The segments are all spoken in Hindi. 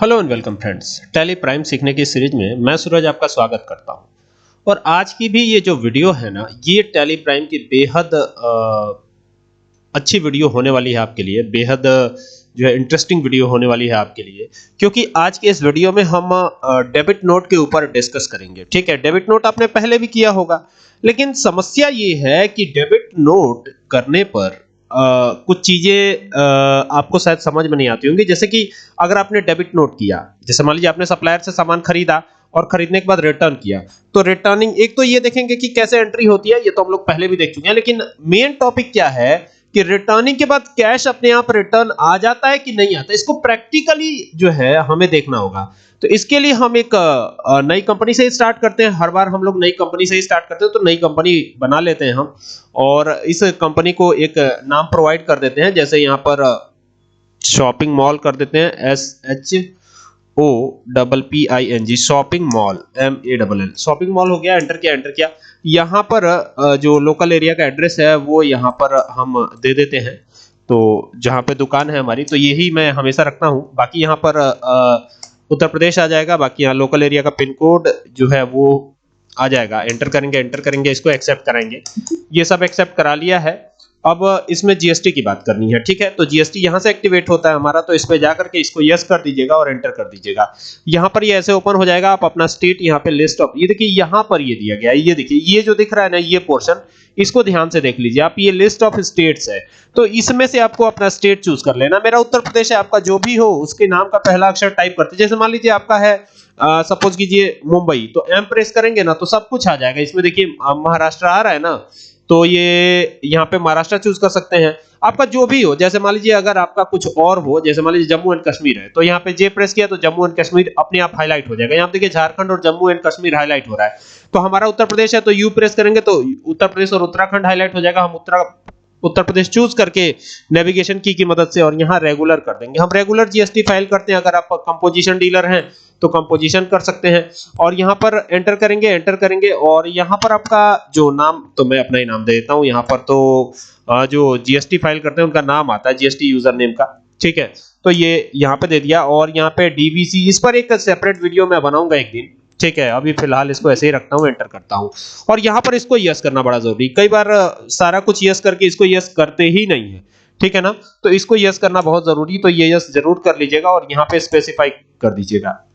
Hello and welcome friends, tally prime सीखने की सीरीज में मैं सूरज आपका स्वागत करता हूं। और आज की भी ये जो वीडियो है ना, ये टैली प्राइम की बेहद अच्छी वीडियो होने वाली है आपके लिए। बेहद जो है इंटरेस्टिंग वीडियो होने वाली है आपके लिए, क्योंकि आज के इस वीडियो में हम डेबिट नोट के ऊपर डिस्कस करेंगे। ठीक है, डेबिट नोट आपने पहले भी किया होगा, लेकिन समस्या ये है कि डेबिट नोट करने पर कुछ चीजें आपको शायद समझ में नहीं आती होंगी। जैसे कि अगर आपने डेबिट नोट किया, जैसे मान लीजिए आपने सप्लायर से सामान खरीदा और खरीदने के बाद रिटर्न किया, तो रिटर्निंग एक तो ये देखेंगे कि कैसे एंट्री होती है, ये तो हम लोग पहले भी देख चुके हैं। लेकिन मेन टॉपिक क्या है कि रिटर्निंग के बाद कैश अपने आप रिटर्न आ जाता है कि नहीं आता, इसको प्रैक्टिकली जो है हमें देखना होगा। तो इसके लिए हम एक नई कंपनी से स्टार्ट करते हैं। हर बार हम लोग नई कंपनी से ही स्टार्ट करते हैं, तो नई कंपनी बना लेते हैं हम, और इस कंपनी को एक नाम प्रोवाइड कर देते हैं। जैसे यहाँ पर शॉपिंग मॉल कर देते हैं, SHOPPING, shopping mall, MALL, shopping mall हो गया। एंटर किया। यहाँ पर जो लोकल एरिया का एड्रेस है वो यहाँ पर हम दे देते हैं। तो जहाँ पे दुकान है हमारी, तो यही मैं हमेशा रखता हूँ। बाकी यहाँ पर उत्तर प्रदेश आ जाएगा। बाकी यहाँ लोकल एरिया का पिन कोड जो है वो आ जाएगा। एंटर करेंगे, इसको एक्सेप्ट कराएंगे। ये सब एक्सेप्ट करा लिया है। अब इसमें जीएसटी की बात करनी है। ठीक है, तो जीएसटी यहाँ से एक्टिवेट होता है हमारा, तो इस पे जाकर के इसको यस कर दीजिएगा और एंटर कर दीजिएगा। यहाँ पर ये ऐसे ओपन हो जाएगा। आप अपना स्टेट यहाँ पे लिस्ट ऑफ, ये देखिए यहाँ पर ये दिया गया है। ये देखिए, ये जो दिख रहा है ना, ये पोर्शन, इसको ध्यान से देख लीजिए आप। ये लिस्ट ऑफ स्टेट्स है, तो इसमें से आपको अपना स्टेट चूज कर लेना। मेरा उत्तर प्रदेश है, आपका जो भी हो उसके नाम का पहला अक्षर टाइप करते। जैसे मान लीजिए आपका है सपोज कीजिए मुंबई, तो एम प्रेस करेंगे ना तो सब कुछ आ जाएगा। इसमें देखिए महाराष्ट्र आ रहा है ना, तो ये यहाँ पे महाराष्ट्र चूज कर सकते हैं। आपका जो भी हो, जैसे मान लीजिए अगर आपका कुछ और हो, जैसे मान लीजिए जम्मू एंड कश्मीर है, तो यहाँ पे जे प्रेस किया तो जम्मू एंड कश्मीर अपने आप हाईलाइट हो जाएगा। यहाँ देखिए झारखंड और जम्मू एंड कश्मीर हाईलाइट हो रहा है। तो हमारा उत्तर प्रदेश है, तो यू प्रेस करेंगे तो उत्तर प्रदेश और उत्तराखंड हाईलाइट हो जाएगा। हम उत्तर प्रदेश चूज करके नेविगेशन की मदद से और यहाँ रेगुलर कर देंगे। हम रेगुलर जीएसटी फाइल करते हैं। अगर आप कंपोजिशन डीलर हैं तो कंपोजिशन कर सकते हैं, और यहाँ पर एंटर करेंगे और यहाँ पर आपका जो नाम, तो मैं अपना ही नाम दे देता हूँ। यहाँ पर तो जो जीएसटी फाइल करते हैं उनका नाम आता है, जीएसटी यूजर नेम का। ठीक है, तो ये यहाँ पे दे दिया। और यहाँ पे डीवीसी, इस पर एक सेपरेट वीडियो मैं बनाऊंगा एक दिन। ठीक है, अभी फिलहाल इसको ऐसे ही रखता हूँ, एंटर करता हूँ। और यहाँ पर इसको यस करना बड़ा जरूरी। कई बार सारा कुछ यस करके इसको यस करते ही नहीं है। ठीक है ना, तो इसको यस करना बहुत जरूरी, तो ये यस जरूर कर लीजिएगा और यहाँ पे स्पेसिफाई कर दीजिएगा।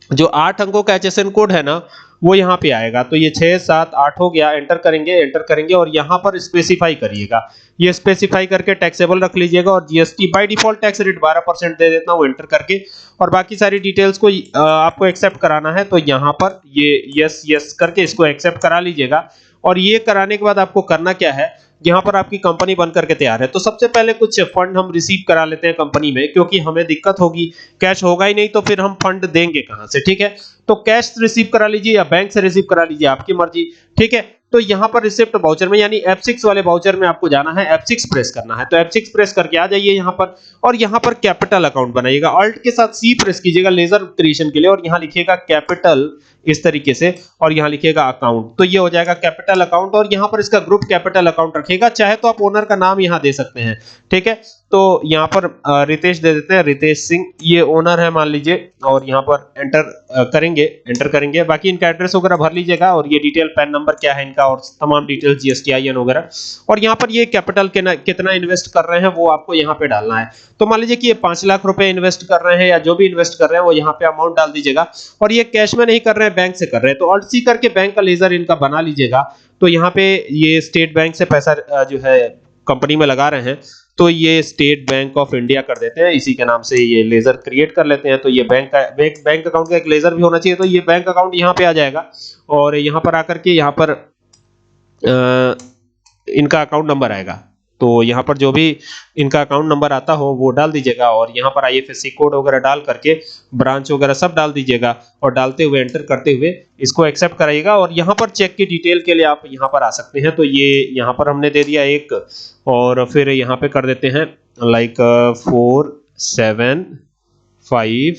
जो 8 अंकों का HSN कोड है ना, वो यहाँ पे आएगा। तो ये 6 7 8 हो गया। एंटर करेंगे और यहाँ पर स्पेसिफाई करिएगा। ये स्पेसिफाई करके टैक्सेबल रख लीजिएगा, और GST by default tax rate 12% दे देता हूँ, एंटर करके। और बाकी सारी डिटेल्स को आपको एक्सेप्ट कराना है, तो यहाँ पर ये यस करके इसको एक्सेप्ट करा लीजिएगा। और ये कराने के बाद आपको करना क्या है, यहाँ पर आपकी कंपनी बन करके तैयार है। तो सबसे पहले कुछ फंड हम रिसीव करा लेते हैं कंपनी में, क्योंकि हमें दिक्कत होगी, कैश होगा ही नहीं तो फिर हम फंड देंगे कहां से। ठीक है, तो कैश रिसीव करा लीजिए या बैंक से रिसीव करा लीजिए, आपकी मर्जी। ठीक है, तो यहाँ पर रिसिप्ट वाउचर में, यानी F6 वाले वाउचर में आपको जाना है, F6 प्रेस करना है। तो F6 प्रेस करके आ जाइए यहाँ पर, और यहाँ पर कैपिटल अकाउंट बनाइएगा। ऑल्ट के साथ C प्रेस कीजिएगा लेजर क्रिएशन के लिए, और यहाँ लिखिएगा कैपिटल इस तरीके से, और यहाँ लिखिएगा अकाउंट। तो ये हो जाएगा कैपिटल अकाउंट, और यहाँ पर इसका ग्रुप कैपिटल अकाउंट रखिएगा। चाहे तो आप ओनर का नाम यहाँ दे सकते हैं। ठीक है, तो यहाँ पर रितेश दे देते हैं, रितेश सिंह, ये ओनर है मान लीजिए। और यहाँ पर एंटर करेंगे। बाकी इनका एड्रेस वगैरह भर लीजिएगा, और ये डिटेल, पैन नंबर क्या है इनका, और तमाम डिटेल GSTIN वगैरह। और यहाँ पर ये कैपिटल कितना इन्वेस्ट कर रहे हैं वो आपको यहाँ पे डालना है। तो मान लीजिए कि ये 5 लाख रुपए इन्वेस्ट कर रहे हैं, या जो भी इन्वेस्ट कर रहे हैं वो यहाँ पे अमाउंट डाल दीजिएगा। और ये कैश में नहीं कर रहे हैं, बैंक से कर रहे हैं, तो ऑल्ट C करके बैंक का लेजर इनका बना लीजिएगा। तो यहाँ पे ये स्टेट बैंक से पैसा जो है कंपनी में लगा रहे हैं, तो ये स्टेट बैंक ऑफ इंडिया कर देते हैं। इसी के नाम से ये लेजर क्रिएट कर लेते हैं। तो ये बैंक अकाउंट का एक लेजर भी होना चाहिए। तो ये बैंक अकाउंट यहाँ पे आ जाएगा, और यहाँ पर आकर के यहाँ पर इनका अकाउंट नंबर आएगा। तो यहाँ पर जो भी इनका अकाउंट नंबर आता हो वो डाल दीजिएगा, और यहाँ पर IFSC कोड वगैरह डाल करके ब्रांच वगैरह सब डाल दीजिएगा, और डालते हुए एंटर करते हुए इसको एक्सेप्ट कराइएगा। और यहाँ पर चेक की डिटेल के लिए आप यहाँ पर आ सकते हैं। तो ये यहाँ पर हमने दे दिया एक, और फिर यहाँ पे कर देते हैं लाइक 475।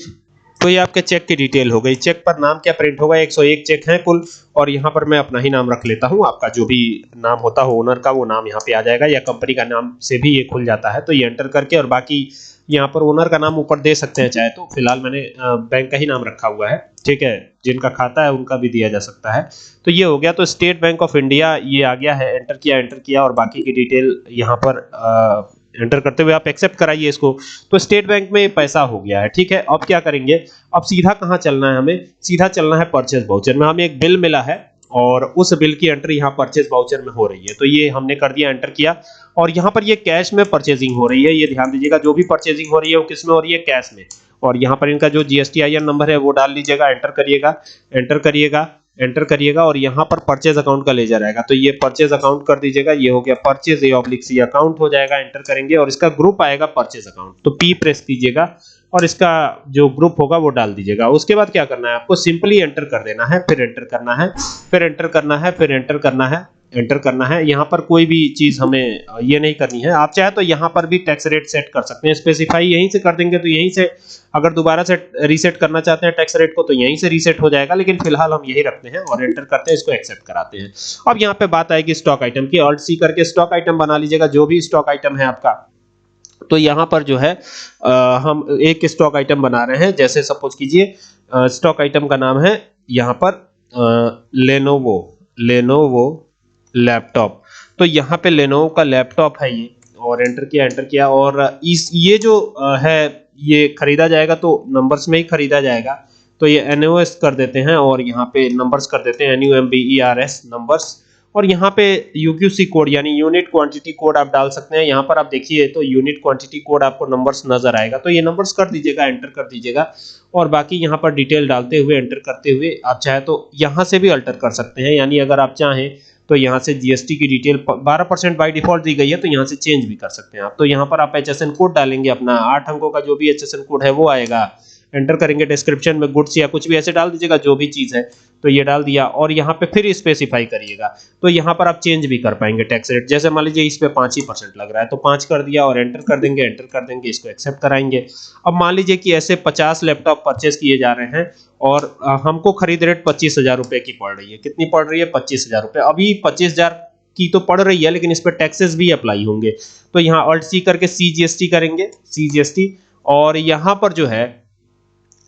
तो ये आपके चेक की डिटेल हो गई। चेक पर नाम क्या प्रिंट होगा, 101 चेक हैं कुल, और यहाँ पर मैं अपना ही नाम रख लेता हूँ। आपका जो भी नाम होता हो ओनर का, वो नाम यहाँ पे आ जाएगा, या कंपनी का नाम से भी ये खुल जाता है। तो ये एंटर करके और बाकी यहाँ पर ओनर का नाम ऊपर दे सकते हैं चाहे तो, फिलहाल मैंने बैंक का ही नाम रखा हुआ है, ठीक है। जिनका खाता है उनका भी दिया जा सकता है। तो ये हो गया। तो स्टेट बैंक ऑफ इंडिया ये आ गया है, एंटर किया और बाकी की डिटेल यहाँ पर एंटर करते हुए आप एक्सेप्ट कराइए इसको। तो स्टेट बैंक में पैसा हो गया है, ठीक है। अब क्या करेंगे, अब सीधा कहाँ चलना है, हमें सीधा चलना है परचेज वाउचर में। हमें एक बिल मिला है और उस बिल की एंट्री यहाँ परचेज वाउचर में हो रही है। तो ये हमने कर दिया, एंटर किया और यहाँ पर ये कैश में परचेजिंग हो रही है। ये ध्यान दीजिएगा, जो भी परचेजिंग हो रही है वो किस में हो रही है, कैश में। और यहाँ पर इनका जो GSTIN नंबर है वो डाल लीजिएगा, एंटर करिएगा, एंटर करिएगा, एंटर करिएगा और यहाँ पर परचेज अकाउंट का लेजर आएगा। तो ये परचेज अकाउंट कर दीजिएगा, ये हो गया परचेज A/C अकाउंट हो जाएगा, एंटर करेंगे और इसका ग्रुप आएगा परचेज अकाउंट। तो P प्रेस कीजिएगा और इसका जो ग्रुप होगा वो डाल दीजिएगा। उसके बाद क्या करना है, आपको सिंपली एंटर कर देना है, फिर एंटर करना है, फिर एंटर करना है, फिर एंटर करना है, एंटर करना है। यहाँ पर कोई भी चीज हमें ये नहीं करनी है। आप चाहे तो यहाँ पर भी टैक्स रेट सेट कर सकते हैं, स्पेसिफाई यहीं से कर देंगे तो यहीं से, अगर दोबारा से रीसेट करना चाहते हैं टैक्स रेट को तो यहीं से रीसेट हो जाएगा, लेकिन फिलहाल हम यही रखते हैं और एंटर करते हैं, इसको एक्सेप्ट कराते हैं। अब यहाँ पे बात आएगी स्टॉक आइटम की, Alt+C करके स्टॉक आइटम बना लीजिएगा, जो भी स्टॉक आइटम है आपका। तो यहाँ पर जो है हम एक स्टॉक आइटम बना रहे हैं, जैसे सपोज कीजिए स्टॉक आइटम का नाम है यहाँ पर लेनोवो लैपटॉप। तो यहाँ पे लेनोवो का लैपटॉप है ये, और एंटर किया, एंटर किया और इस ये जो है ये खरीदा जाएगा तो नंबर्स में ही खरीदा जाएगा। तो ये NOS कर देते हैं और यहाँ पे नंबर्स कर देते हैं, NUMBERS नंबर्स। और यहाँ पे UQC कोड यानी यूनिट क्वांटिटी कोड आप डाल सकते हैं। यहाँ पर आप देखिए तो यूनिट क्वांटिटी कोड आपको नंबर्स नजर आएगा, तो ये नंबर्स कर दीजिएगा, एंटर कर दीजिएगा और बाकी यहाँ पर डिटेल डालते हुए, एंटर करते हुए आप चाहे तो यहाँ से भी अल्टर कर सकते हैं। यानी अगर आप चाहें तो यहाँ से GST की डिटेल 12% बाय डिफॉल्ट दी गई है, तो यहाँ से चेंज भी कर सकते हैं आप। तो यहाँ पर आप HSN कोड डालेंगे, अपना 8 अंकों का जो भी HSN कोड है वो आएगा, एंटर करेंगे। डिस्क्रिप्शन में गुड्स या कुछ भी ऐसे डाल दीजिएगा, जो भी चीज है तो ये डाल दिया और यहाँ पे फिर स्पेसिफाई करिएगा। तो यहाँ पर आप चेंज भी कर पाएंगे टैक्स रेट, जैसे मान लीजिए इस पे 5% लग रहा है तो 5 कर दिया और एंटर कर देंगे, एंटर कर देंगे, इसको एक्सेप्ट कराएंगे। अब मान लीजिए कि ऐसे 50 लैपटॉप परचेज किए जा रहे हैं और हमको खरीद रेट 25,000 रुपए की पड़ रही है। कितनी पड़ रही है, 25,000 रुपए। अभी 25,000 की तो पड़ रही है, लेकिन इस पर टैक्सेस भी अप्लाई होंगे। तो यहाँ Alt+C करके CGST करेंगे, CGST, और यहाँ पर जो है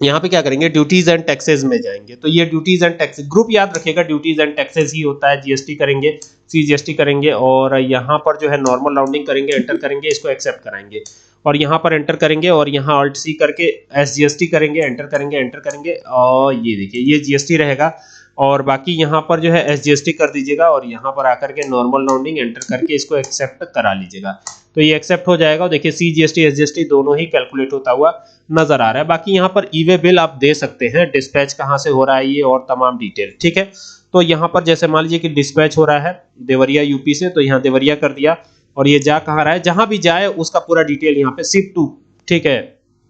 यहाँ पे क्या करेंगे, ड्यूटीज एंड टैक्सेस में जाएंगे। तो ये ड्यूटीज एंड टैक्सेस ग्रुप याद रखिएगा, ड्यूटीज एंड टैक्सेस ही होता है। GST करेंगे, CGST करेंगे और यहाँ पर जो है नॉर्मल राउंडिंग करेंगे, एंटर करेंगे, इसको एक्सेप्ट कराएंगे और यहाँ पर एंटर करेंगे और यहाँ Alt+C करके SGST करेंगे, एंटर करेंगे, एंटर करेंगे और ये देखिए ये GST रहेगा और बाकी यहाँ पर जो है SGST कर दीजिएगा और यहाँ पर आकर के नॉर्मल राउंडिंग एंटर करके इसको एक्सेप्ट करा लीजिएगा। तो ये एक्सेप्ट हो जाएगा और देखिए CGST SGST दोनों ही कैलकुलेट होता हुआ नजर आ रहा है। बाकी यहाँ पर ई वे बिल आप दे सकते हैं, डिस्पैच कहाँ से हो रहा है ये और तमाम डिटेल, ठीक है। तो यहाँ पर जैसे मान लीजिए कि डिस्पैच हो रहा है देवरिया यूपी से, तो यहाँ देवरिया कर दिया और ये जा कहाँ रहा है, जहां भी जाए उसका पूरा डिटेल यहाँ पे शिप टू, ठीक है।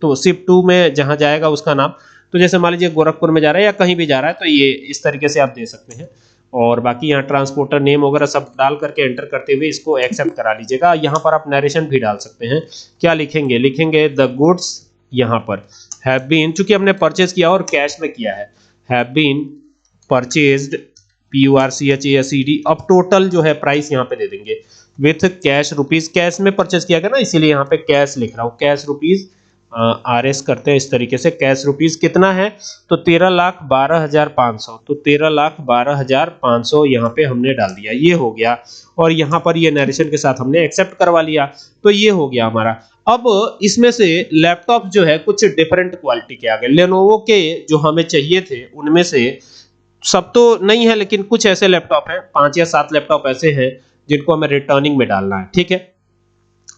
तो शिप टू में जहां जाएगा उसका नाम, तो जैसे मान लीजिए गोरखपुर में जा रहा है या कहीं भी जा रहा है तो ये इस तरीके से आप दे सकते हैं। और बाकी यहाँ ट्रांसपोर्टर नेम वगैरह सब डाल करके एंटर करते हुए इसको एक्सेप्ट करा लीजिएगा। यहाँ पर आप नरेशन भी डाल सकते हैं, क्या लिखेंगे, लिखेंगे द गुड्स यहाँ पर हैव बीन, चूंकि हमने परचेज किया और कैश में किया है, हैव बीन परचेज्ड PURCHASED। अब टोटल जो है प्राइस यहाँ पे दे देंगे विथ कैश रुपीज, कैश में परचेज किया गया ना इसीलिए यहाँ पे कैश लिख रहा हूँ, कैश रुपीज RS करते हैं इस तरीके से। कैश रुपीज कितना है तो 13,12,500, तो 13,12,500 यहाँ पे हमने डाल दिया, ये हो गया। और यहाँ पर ये नरेशन के साथ हमने एक्सेप्ट करवा लिया, तो ये हो गया हमारा। अब इसमें से लैपटॉप जो है कुछ डिफरेंट क्वालिटी के आ गए, लेनोवो के जो हमें चाहिए थे उनमें से सब तो नहीं है, लेकिन कुछ ऐसे लैपटॉप हैं, 5 या 7 लैपटॉप ऐसे हैं जिनको हमें रिटर्निंग में डालना है, ठीक है।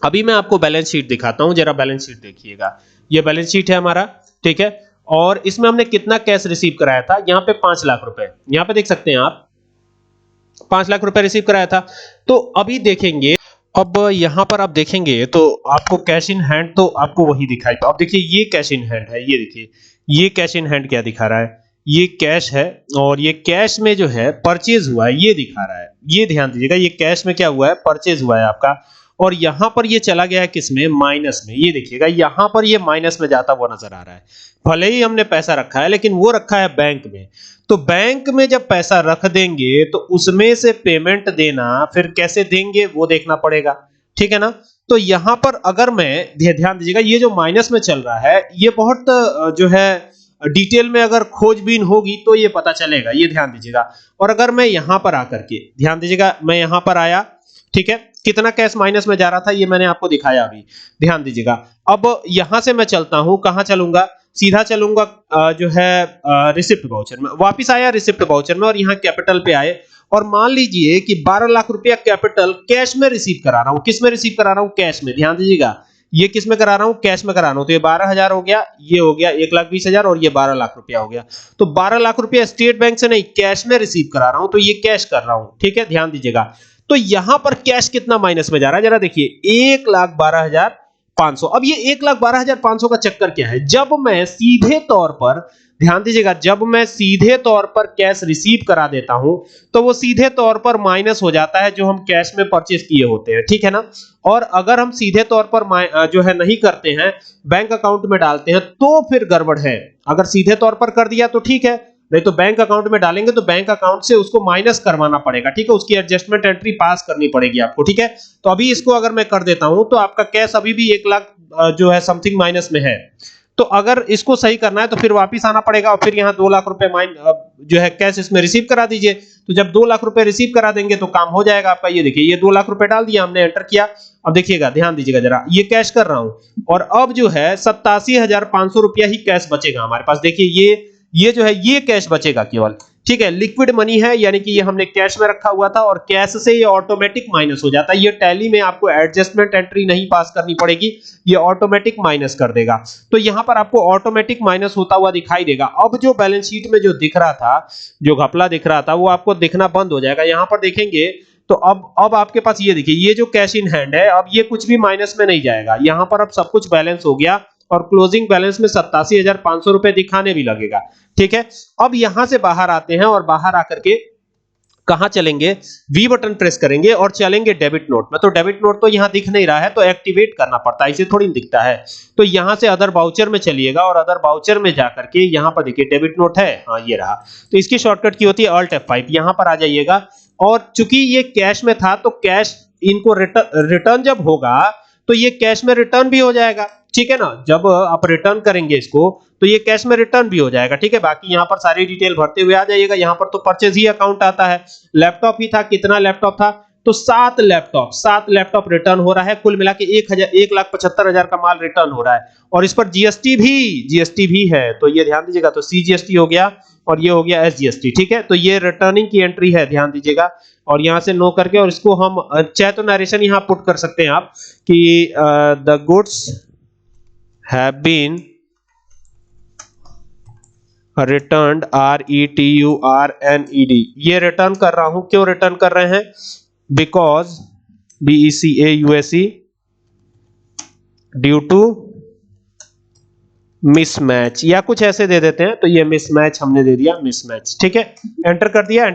अभी मैं आपको बैलेंस शीट दिखाता हूं, जरा बैलेंस शीट देखिएगा, ये बैलेंस शीट है हमारा, ठीक है। और इसमें हमने कितना कैश रिसीव कराया था, यहाँ पे 5 लाख रुपए, यहाँ पे देख सकते हैं आप 5 लाख रुपए रिसीव कराया था। तो अभी देखेंगे, अब यहाँ पर आप देखेंगे तो आपको कैश इन हैंड तो आपको वही दिखाई, अब देखिए ये कैश इन हैंड है, ये देखिए ये कैश इन हैंड क्या दिखा रहा है, ये कैश है और ये कैश में जो है परचेज हुआ है ये दिखा रहा है। ये ध्यान दीजिएगा, ये कैश में क्या हुआ है, परचेज हुआ है आपका, और यहां पर ये चला गया है किसमें, माइनस में। ये देखिएगा यहां पर ये माइनस में जाता हुआ नजर आ रहा है। भले ही हमने पैसा रखा है लेकिन वो रखा है बैंक में, तो बैंक में जब पैसा रख देंगे तो उसमें से पेमेंट देना फिर कैसे देंगे वो देखना पड़ेगा। ठीक है ना। तो यहां पर अगर मैं ध्यान दीजिएगा, ये जो माइनस में चल रहा है ये बहुत जो है डिटेल में अगर खोजबीन होगी तो ये पता चलेगा, ये ध्यान दीजिएगा। और अगर मैं यहां पर आकर के ध्यान दीजिएगा, मैं यहां पर आया, ठीक है, कितना कैश माइनस में जा रहा था ये मैंने आपको दिखाया अभी, ध्यान दीजिएगा। अब यहां से मैं चलता हूं, कहां चलूंगा, सीधा चलूंगा जो है रिसिप्ट वाउचर में, वापिस आया रिसिप्ट वाउचर में और यहाँ कैपिटल पे आए और मान लीजिए कि 12 लाख रुपया कैपिटल कैश में रिसीव करा रहा हूं। किस में रिसीव करा रहा हूं? कैश में। ध्यान दीजिएगा, ये किस में करा रहा हूं? कैश में करा रहा हूं। तो ये 12,000 हो गया, ये हो गया 1,20,000 और ये 12 लाख रुपया हो गया। तो 12 लाख रुपया स्टेट बैंक से नहीं, कैश में रिसीव करा रहा हूं, तो ये कैश कर रहा हूं, ठीक है, ध्यान दीजिएगा। तो यहां पर कैश कितना माइनस में जा रहा है, जरा देखिए, 1,12,500। अब ये 1,12,500 का चक्कर क्या है? जब मैं सीधे तौर पर, ध्यान दीजिएगा, जब मैं सीधे तौर पर कैश रिसीव करा देता हूं तो वो सीधे तौर पर माइनस हो जाता है जो हम कैश में परचेज किए होते हैं, ठीक है ना। और अगर हम सीधे तौर पर जो है नहीं करते हैं, बैंक अकाउंट में डालते हैं, तो फिर गड़बड़ है। अगर सीधे तौर पर कर दिया तो ठीक है, नहीं तो बैंक अकाउंट में डालेंगे तो बैंक अकाउंट से उसको माइनस करवाना पड़ेगा, ठीक है, उसकी एडजस्टमेंट एंट्री पास करनी पड़ेगी आपको, ठीक है। तो अभी इसको अगर मैं कर देता हूं तो आपका कैश अभी भी 1 लाख जो है समथिंग माइनस में है। तो अगर इसको सही करना है तो फिर वापस आना पड़ेगा और फिर यहाँ 2 लाख रुपए जो है कैश इसमें रिसीव करा दीजिए। तो जब 2 लाख रुपए रिसीव करा देंगे तो काम हो जाएगा आपका। ये देखिए, ये 2 लाख रुपए डाल दिया हमने, एंटर किया। अब देखिएगा, ध्यान दीजिएगा जरा, ये कैश कर रहा हूं और अब जो है 87,500 रुपया ही कैश बचेगा हमारे पास। देखिए ये जो है ये कैश बचेगा केवल, ठीक है, लिक्विड मनी है, यानी कि ये हमने कैश में रखा हुआ था और कैश से ये ऑटोमेटिक माइनस हो जाता है। ये टैली में आपको एडजस्टमेंट एंट्री नहीं पास करनी पड़ेगी, ये ऑटोमेटिक माइनस कर देगा। तो यहां पर आपको ऑटोमेटिक माइनस होता हुआ दिखाई देगा। अब जो बैलेंस शीट में जो दिख रहा था, जो घपला दिख रहा था, वो आपको दिखना बंद हो जाएगा। यहां पर देखेंगे तो अब आपके पास ये देखिए, ये जो कैश इन हैंड है, अब ये कुछ भी माइनस में नहीं जाएगा। यहां पर अब सब कुछ बैलेंस हो गया और क्लोजिंग बैलेंस में 87,500 रुपए दिखाने भी लगेगा, ठीक है। अब यहां से बाहर आते हैं और बाहर आकर के कहां चलेंगे, वी बटन प्रेस करेंगे और चलेंगे डेबिट नोट में। तो डेबिट नोट तो यहां दिख नहीं रहा है, तो एक्टिवेट करना पड़ता है, इसे थोड़ी दिखता है। तो यहां से अदर वाउचर में चलिएगा और अदर वाउचर में जाकर के यहां पर देखिए डेबिट नोट है, हाँ ये रहा। तो इसकी शॉर्टकट की होती है Alt F5। यहां पर आ जाइएगा और चूंकि ये कैश में था तो कैश इनको रिटर्न जब होगा तो ये कैश में रिटर्न भी हो जाएगा, ठीक है ना। जब आप रिटर्न करेंगे इसको तो ये कैश में रिटर्न भी हो जाएगा, ठीक है। बाकी यहाँ पर सारी डिटेल भरते हुए आ जाइएगा। यहाँ पर तो परचेज ही अकाउंट आता है, लैपटॉप ही था, कितना लैपटॉप था, तो 7 लैपटॉप रिटर्न हो रहा है। कुल मिला के 1,75,000 का माल रिटर्न हो रहा है और इस पर जीएसटी भी है, तो ये ध्यान दीजिएगा। तो CGST हो गया और ये हो गया SGST, ठीक है। तो ये रिटर्निंग की एंट्री है, ध्यान दीजिएगा। और यहां से नो करके और इसको हम चाहे तो नरेशन यहां पुट कर सकते हैं आप कि the goods have been returned, RETURNED। ये रिटर्न कर रहा हूं, क्यों रिटर्न कर रहे हैं? Because BECAUSE due to mismatch, या कुछ ऐसे दे देते हैं। तो ये मिसमैच हमने दे दिया, मिसमैच, ठीक है। एंटर कर दिया,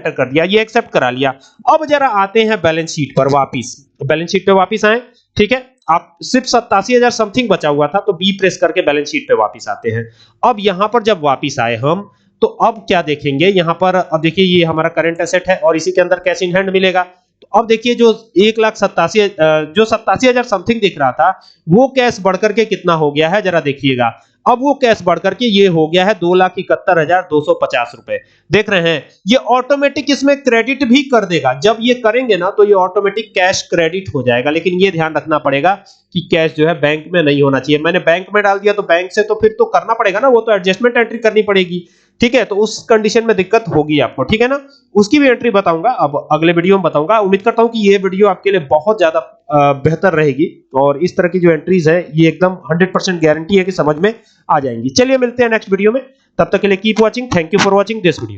ये एक्सेप्ट करा लिया। अब जरा आते हैं बैलेंस शीट पर वापिस, बैलेंस शीट पे वापिस आए, ठीक है। आप सिर्फ 87,000 समथिंग बचा हुआ था, तो बी प्रेस करके बैलेंस शीट पे वापिस आते हैं। अब यहां पर जब वापिस आए हम, तो अब क्या देखेंगे, यहां पर अब देखिए ये हमारा करंट एसेट है और इसी के अंदर कैश इन हैंड मिलेगा। तो अब देखिए जो 87,000 समथिंग दिख रहा था, वो कैश बढ़कर के कितना हो गया है, जरा देखिएगा। अब वो कैश बढ़कर के ये हो गया है 2,71,250 रुपए। देख रहे हैं, ये ऑटोमेटिक इसमें क्रेडिट भी कर देगा। जब ये करेंगे ना तो ये ऑटोमेटिक कैश क्रेडिट हो जाएगा, लेकिन ये ध्यान रखना पड़ेगा कि कैश जो है बैंक में नहीं होना चाहिए। मैंने बैंक में डाल दिया तो बैंक से तो फिर तो करना पड़ेगा ना, वो तो एडजस्टमेंट एंट्री करनी पड़ेगी, ठीक है। तो उस कंडीशन में दिक्कत होगी आपको, ठीक है ना। उसकी भी एंट्री बताऊंगा, अब अगले वीडियो में बताऊंगा। उम्मीद करता हूं कि ये वीडियो आपके लिए बहुत ज्यादा बेहतर रहेगी और इस तरह की जो एंट्रीज है ये एकदम 100% गारंटी है कि समझ में आ जाएंगी। चलिए मिलते हैं नेक्स्ट वीडियो में, तब तक के लिए keep watching. Thank you for watching this video.